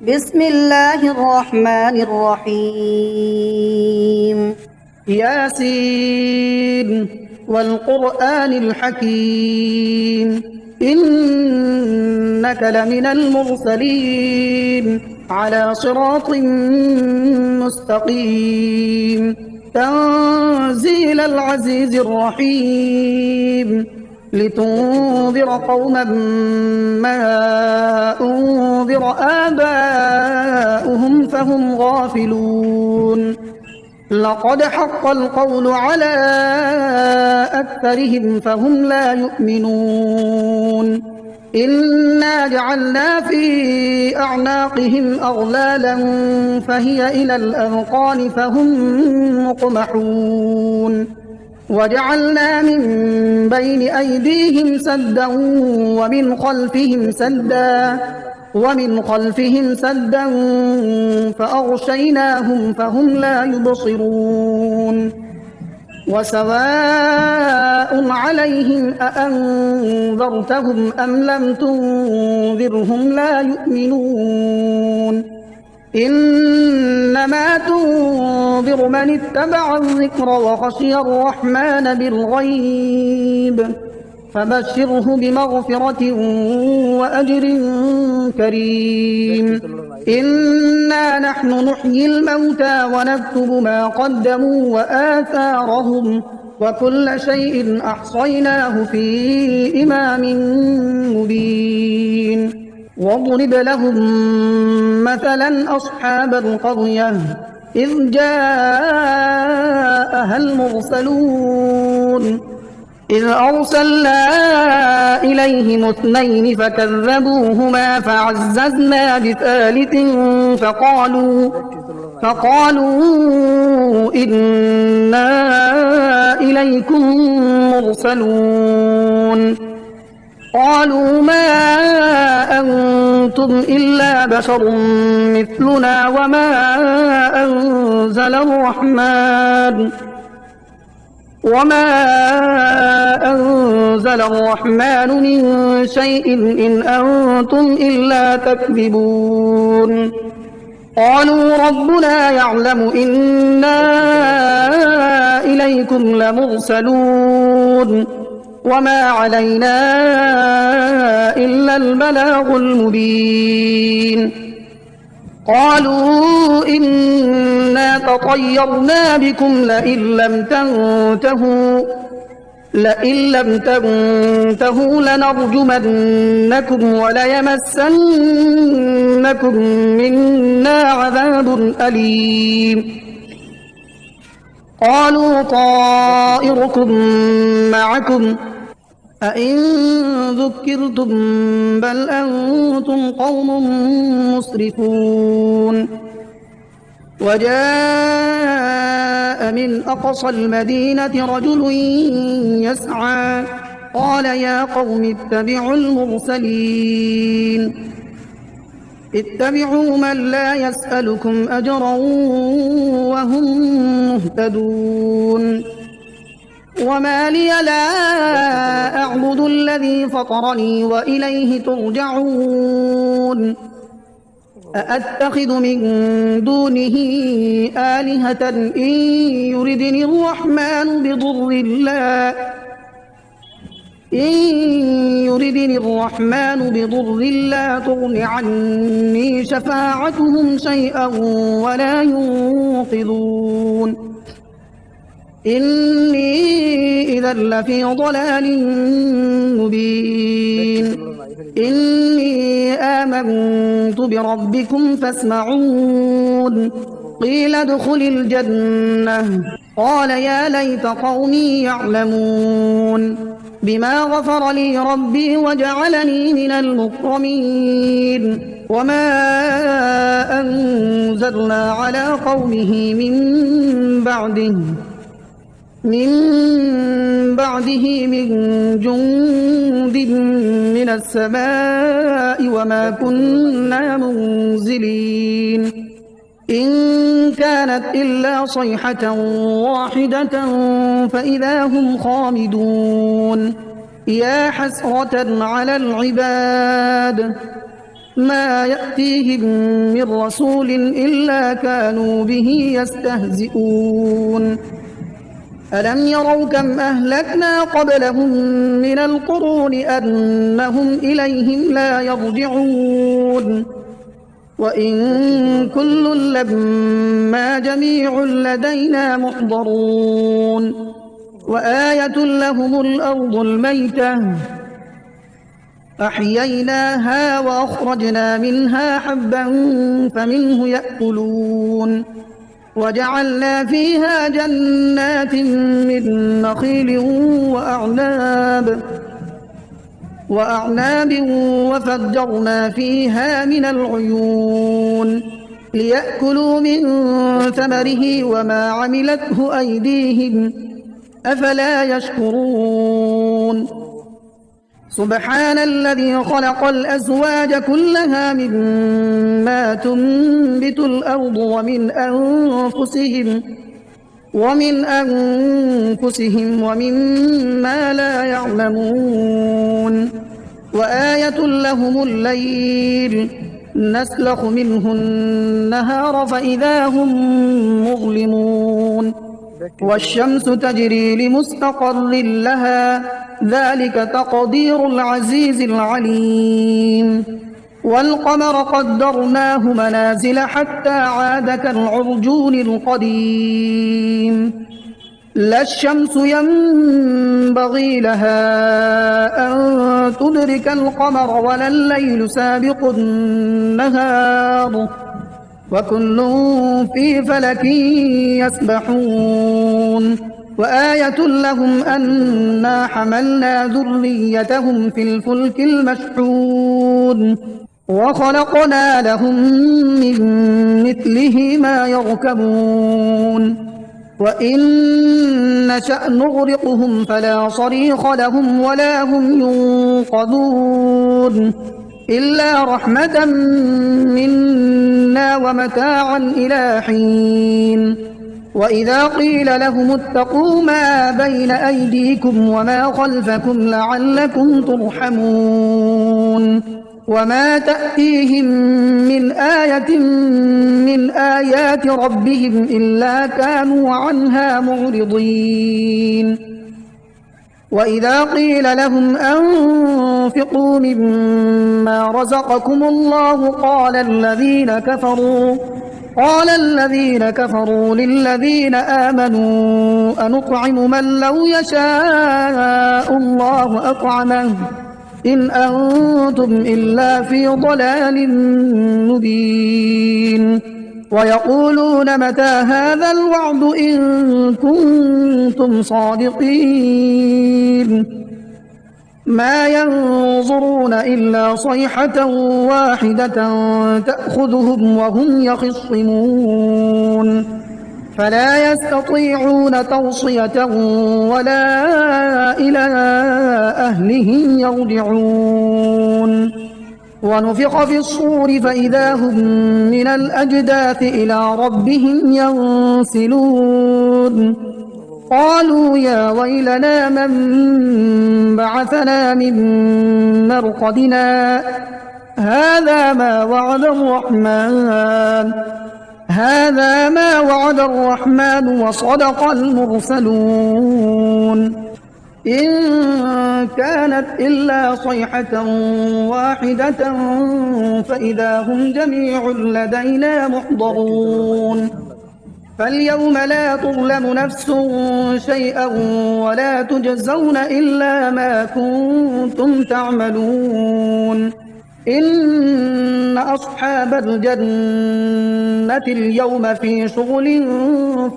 بسم الله الرحمن الرحيم. ياسين والقرآن الحكيم إنك لمن المرسلين على صراط مستقيم تنزيل العزيز الرحيم لتنذر قوما ما أنذر آباؤهم فهم غافلون لقد حق القول على أكثرهم فهم لا يؤمنون إنا جعلنا في أعناقهم أغلالا فهي إلى الأذقان فهم مقمحون وجعلنا من بين أيديهم سدا ومن خلفهم سدا فأغشيناهم فهم لا يبصرون وسواء عليهم أأنذرتهم أم لم تنذرهم لا يؤمنون إنما تنذر من اتبع الذكر وخشي الرحمن بالغيب فبشره بمغفرة وأجر كريم إنا نحن نحيي الموتى ونكتب ما قدموا وآثارهم وكل شيء أحصيناه في إمام مبين واضرب لهم مثلا أصحاب القرية إذ جاءها المرسلون إذ أرسلنا إليهم اثنين فكذبوهما فعززنا بثالث فقالوا إنا إليكم مرسلون قالوا ما أنتم إلا بشر مثلنا وما أنزل الرحمن من شيء إن أنتم إلا تكذبون قالوا ربنا يعلم إنا إليكم لمرسلون وما علينا إلا البلاغ المبين قالوا إنا تطيرنا بكم لئن لم تنتهوا لنرجمنكم وليمسنكم منا عذاب أليم قالوا طائركم معكم أئن ذكرتم بل أنتم قوم مسرفون وجاء من أقصى المدينة رجل يسعى قال يا قوم اتبعوا المرسلين اتبعوا من لا يسألكم أجرا وهم مهتدون وما لي لا أعبد الذي فطرني وإليه ترجعون أأتخذ من دونه آلهة إن يردني الرحمن بضر لا تغن عني شفاعتهم شيئا ولا ينقذون إني إذا لفي ضلال مبين إني آمنت بربكم فاسمعون قيل ادخل الجنة قال يا ليت قومي يعلمون بما غفر لي ربي وجعلني من المكرمين وما أنزلنا على قومه من بعده من جند من السماء وما كنا منزلين إن كانت إلا صيحة واحدة فإذا هم خامدون يا حسرة على العباد ما يأتيهم من رسول إلا كانوا به يستهزئون ألم يروا كم أهلكنا قبلهم من القرون أنهم إليهم لا يرجعون وإن كل لما جميع لدينا محضرون وآية لهم الأرض الميتة أحييناها وأخرجنا منها حبا فمنه يأكلون وجعلنا فيها جنات من نخيل وأعناب وفجرنا فيها من العيون ليأكلوا من ثمره وما عملته أيديهم أفلا يشكرون سبحان الذي خلق الأزواج كلها مما تنبت الأرض ومن أنفسهم ومما لا يعلمون وآية لهم الليل نسلخ منه النهار فإذا هم مظلمون والشمس تجري لمستقر لها ذلك تقدير العزيز العليم والقمر قدرناه منازل حتى عاد كالعرجون القديم لا الشمس ينبغي لها أن تدرك القمر ولا الليل سابق النهار وكل في فلك يسبحون وآية لهم أنا حملنا ذريتهم في الفلك المشحون وخلقنا لهم من مثله ما يركبون وإن نشأ نغرقهم فلا صريخ لهم ولا هم ينقذون إلا رحمة منا ومتاعا إلى حين وإذا قيل لهم اتقوا ما بين أيديكم وما خلفكم لعلكم ترحمون وما تأتيهم من آية من آيات ربهم إلا كانوا عنها معرضين وإذا قيل لهم أنفقوا مما رزقكم الله قال الذين كفروا للذين آمنوا أنطعم من لو يشاء الله أطعمه إن أنتم إلا في ضلال مبين ويقولون متى هذا الوعد إن كنتم صادقين ما ينظرون إلا صيحة واحدة تأخذهم وهم يخصمون فلا يستطيعون توصية ولا إلى أهلهم يرجعون ونفخ في الصور فإذا هم من الأجداث إلى ربهم ينسلون قالوا يا ويلنا من بعثنا من مرقدنا هذا ما وعد الرحمن وصدق المرسلون إن كانت إلا صيحة واحدة فإذا هم جميع لدينا محضرون فاليوم لا تظلم نفس شيئا ولا تجزون إلا ما كنتم تعملون إن أصحاب الجنة اليوم في شغل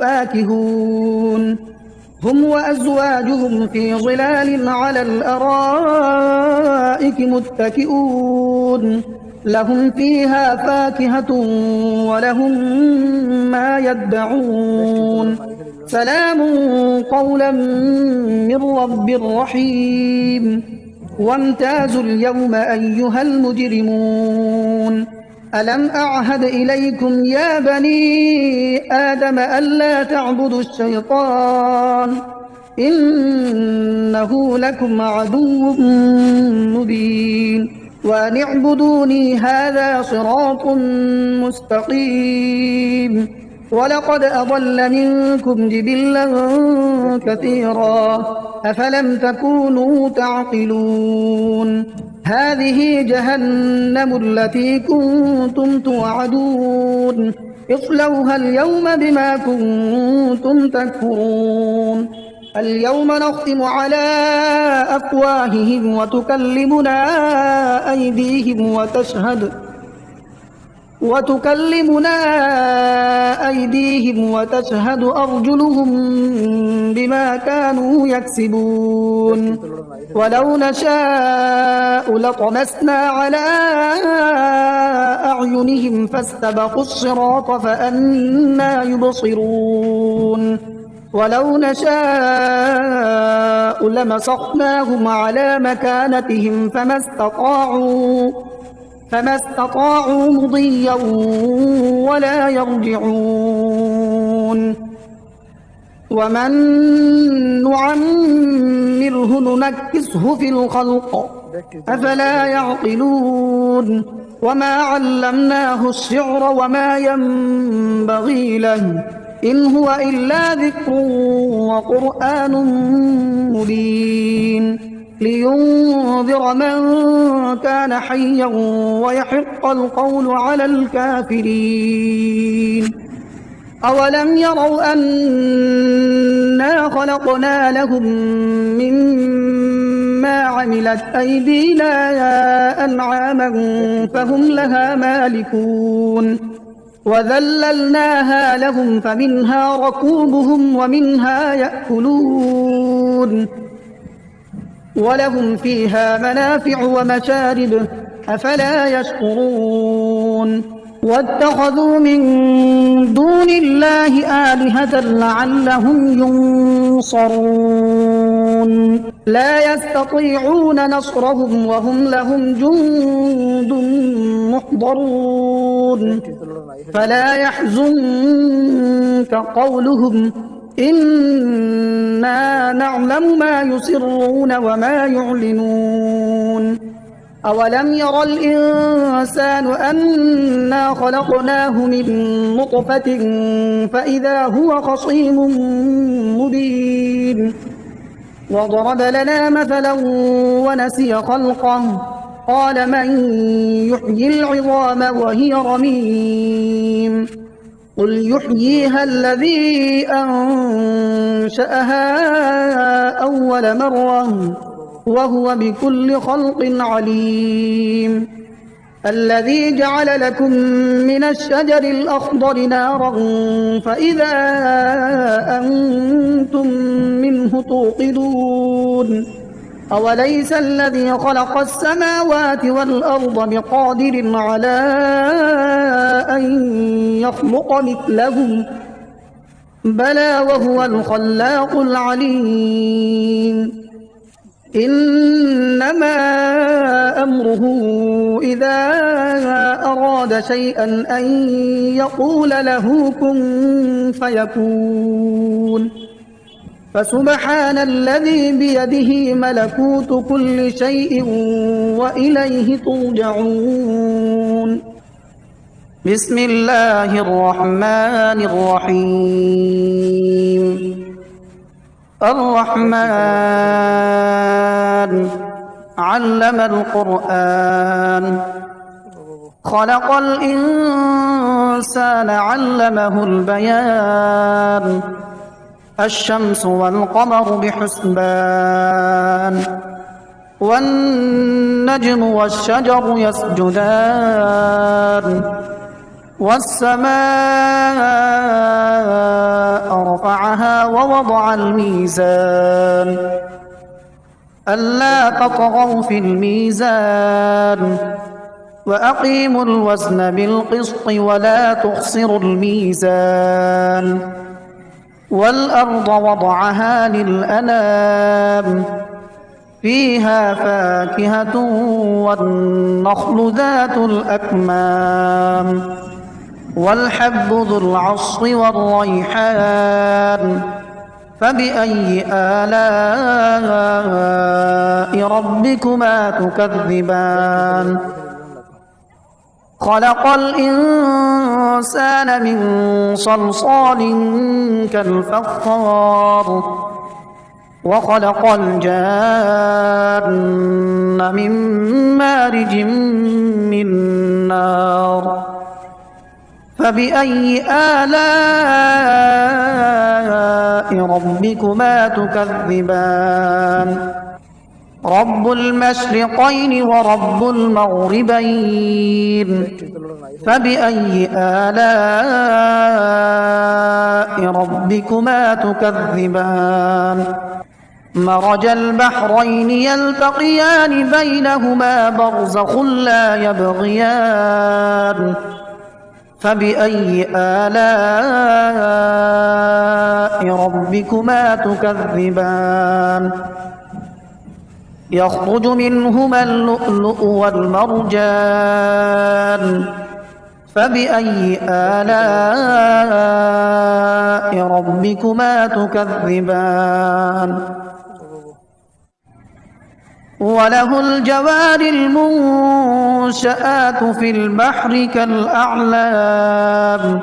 فاكهون هم وأزواجهم في ظلال على الأرائك متكئون لهم فيها فاكهة ولهم ما يدعون سلام قولا من رب رحيم وامتازوا اليوم أيها المجرمون ألم أعهد إليكم يا بني آدم ألا تعبدوا الشيطان إنه لكم عدو مبين وأن اعبدوني هذا صراط مستقيم. ولقد أضل منكم جبلا كثيرا أفلم تكونوا تعقلون. هذه جهنم التي كنتم توعدون اصلوها اليوم بما كنتم تكفرون. اليوم نختم على أفواههم وتكلمنا أيديهم وتشهد أرجلهم بما كانوا يكسبون. ولو نشاء لطمسنا على أعينهم فاستبقوا الصراط فأنى يبصرون. ولو نشاء لمسخناهم على مكانتهم فما استطاعوا مضيا ولا يرجعون. ومن نعمره ننكسه في الخلق أفلا يعقلون. وما علمناه الشعر وما ينبغي له إن هو إلا ذكر وقرآن مبين لينذر من كان حيا ويحق القول على الكافرين. أولم يروا أنا خلقنا لهم مما عملت أيدينا أنعاما فهم لها مالكون وذللناها لهم فمنها ركوبهم ومنها يأكلون ولهم فيها منافع ومشارب أفلا يشكرون. واتخذوا من دون الله آلهة لعلهم ينصرون لا يستطيعون نصرهم وهم لهم جند محضرون. فلا يحزنك قولهم إنا نعلم ما يسرون وما يعلنون. أولم ير الإنسان أنا خلقناه من نطفة فإذا هو خصيم مبين. وضرب لنا مثلا ونسي خلقه قال من يحيي العظام وهي رميم قل يحييها الذي أنشأها أول مرة وهو بكل خلق عليم. الذي جعل لكم من الشجر الأخضر نارا فإذا أنتم منه توقدون. أوليس الذي خلق السماوات والأرض بقادر على أن يخلق مثلهم بلى وهو الخلاق العليم. إنما أمره إذا أراد شيئا أن يقول له كن فيكون. فسبحان الذي بيده ملكوت كل شيء وإليه ترجعون. بسم الله الرحمن الرحيم. الرحمن علم القرآن خلق الإنسان علمه البيان. الشمس والقمر بحسبان والنجم والشجر يسجدان والسماء رفعها ووضع الميزان ألا تطغوا في الميزان وأقيموا الوزن بالقسط ولا تخسروا الميزان. والأرض وضعها للأنام فيها فاكهة والنخل ذات الأكمام والحب ذو العصف والريحان فبأي آلاء ربكما تكذبان خلق الإنسان من صلصال كالفخار وخلق الجان من مارج من نار فبأي آلاء ربكما تكذبان رب المشرقين ورب المغربين فبأي آلاء ربكما تكذبان مرج البحرين يلتقيان بينهما برزخ لا يبغيان فبأي آلاء ربكما تكذبان يخرج منهما اللؤلؤ والمرجان فبأي آلاء ربكما تكذبان وله الجوار المنشآت في البحر كالأعلام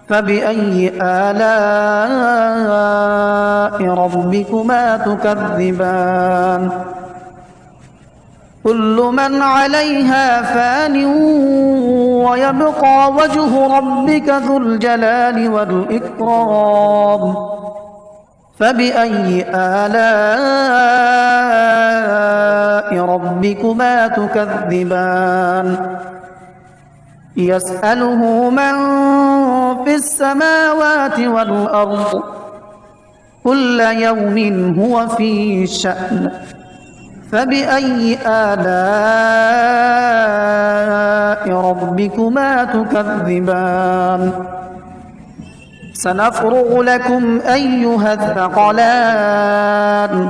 فبأي آلاء ربكما تكذبان كل من عليها فان ويبقى وجه ربك ذو الجلال والإكرام فبأي آلاء ربكما تكذبان يسأله من في السماوات والأرض كل يوم هو في شأن فبأي آلاء ربكما تكذبان سنفرغ لكم أيها الثقلان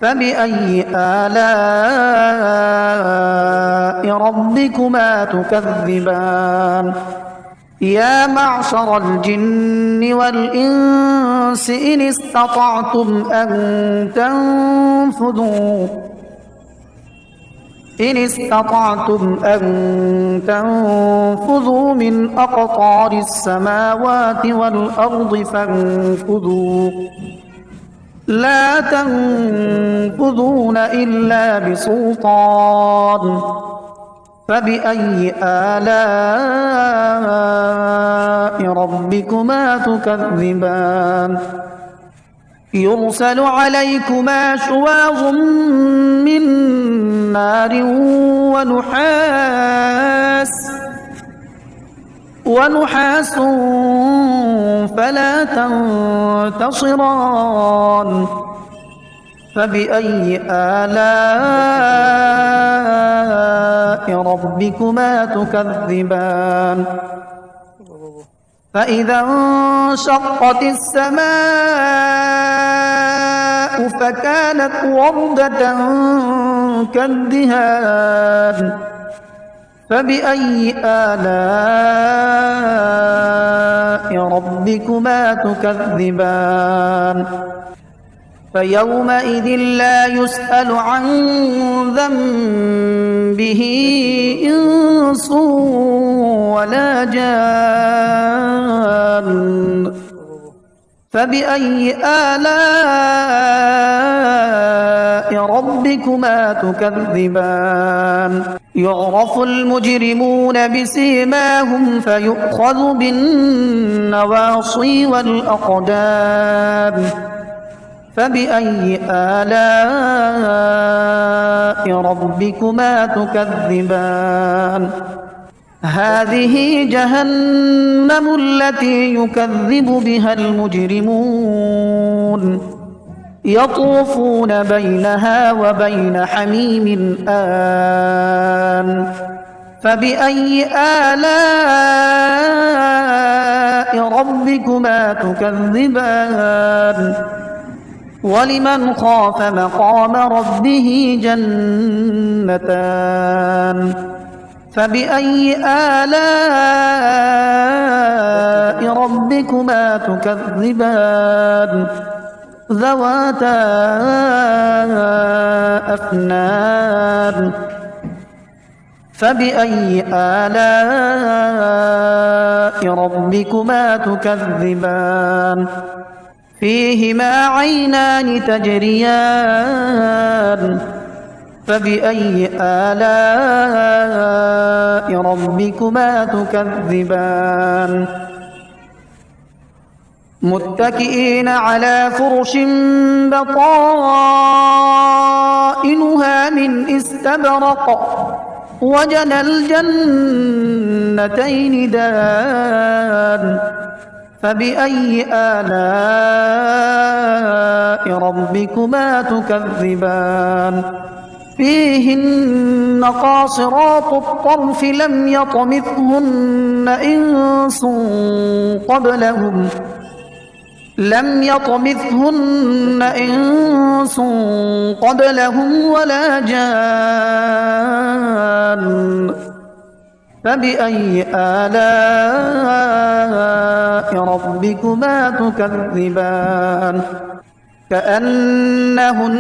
فبأي آلاء ربكما تكذبان يا معشر الجن والإنس إن استطعتم أن تنفذوا من أقطار السماوات والأرض فانفذوا لا تنفذون إلا بسلطان فبأي آلاء ربكما تكذبان يرسل عليكما شواظ من نار ونحاس فلا تنتصران فبأي آلاء ربكما تكذبان فإذا انشقت السماء فكانت وردة كالدهان فبأي آلاء ربكما تكذبان فيومئذ لا يسأل عن ذنبه إنس ولا جان فبأي آلاء ربكما تكذبان يعرف المجرمون بسيماهم فيؤخذ بالنواصي والأقدام فبأي آلاء ربكما تكذبان هذه جهنم التي يكذب بها المجرمون يطوفون بينها وبين حميم آن فبأي آلاء ربكما تكذبان ولمن خاف مقام ربه جنتان فبأي آلاء ربكما ربكما تكذبان ذواتا أفنان فبأي آلاء ربكما تكذبان فيهما عينان تجريان فبأي آلاء ربكما تكذبان متكئين على فرش بطائنها من استبرق وجنى الجنتين دان فبأي آلاء ربكما تكذبان فيهن قاصرات الطرف لم يطمثهن إنس قبلهم ولا جان فبأي آلاء ربكما تكذبان كأنهن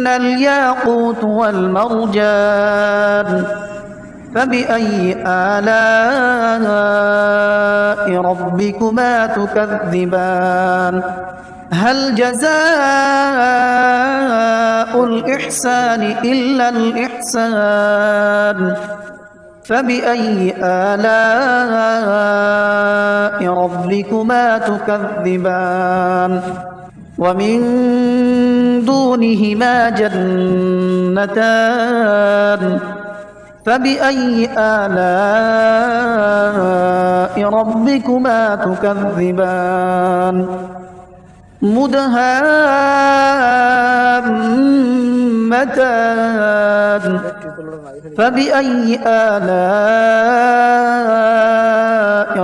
الياقوت والمرجان فبأي آلاء ربكما تكذبان هل جزاء الإحسان إلا الإحسان فبأي آلاء ربكما تكذبان ومن دونهما جنتان فبأي آلاء ربكما تكذبان مدهامتان فبأي آلاء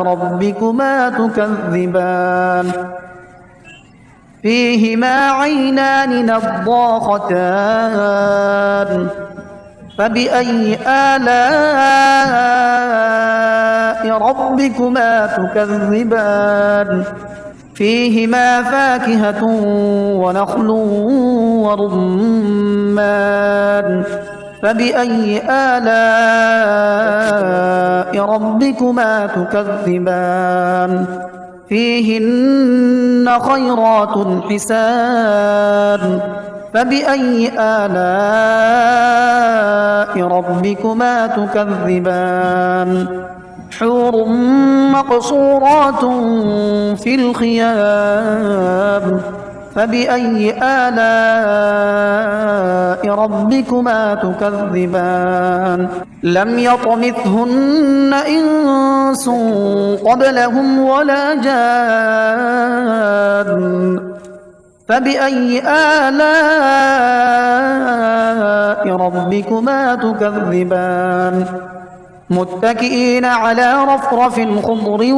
ربكما تكذبان فيهما عينان نضاختان فبأي آلاء ربكما تكذبان فيهما فاكهة ونخل ورمان فبأي آلاء ربكما تكذبان فيهن خيرات حسان فبأي آلاء ربكما تكذبان حور مقصورات في الخيام فبأي آلاء ربكما تكذبان لم يطمثهن إنس قبلهم ولا جان فبأي آلاء ربكما تكذبان متكئين على رفرف خضر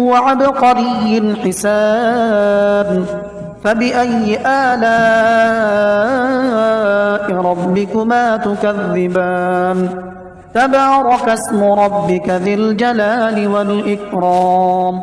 وعبقري حسان فبأي آلاء ربكما تكذبان تبارك اسم ربك ذي الجلال والإكرام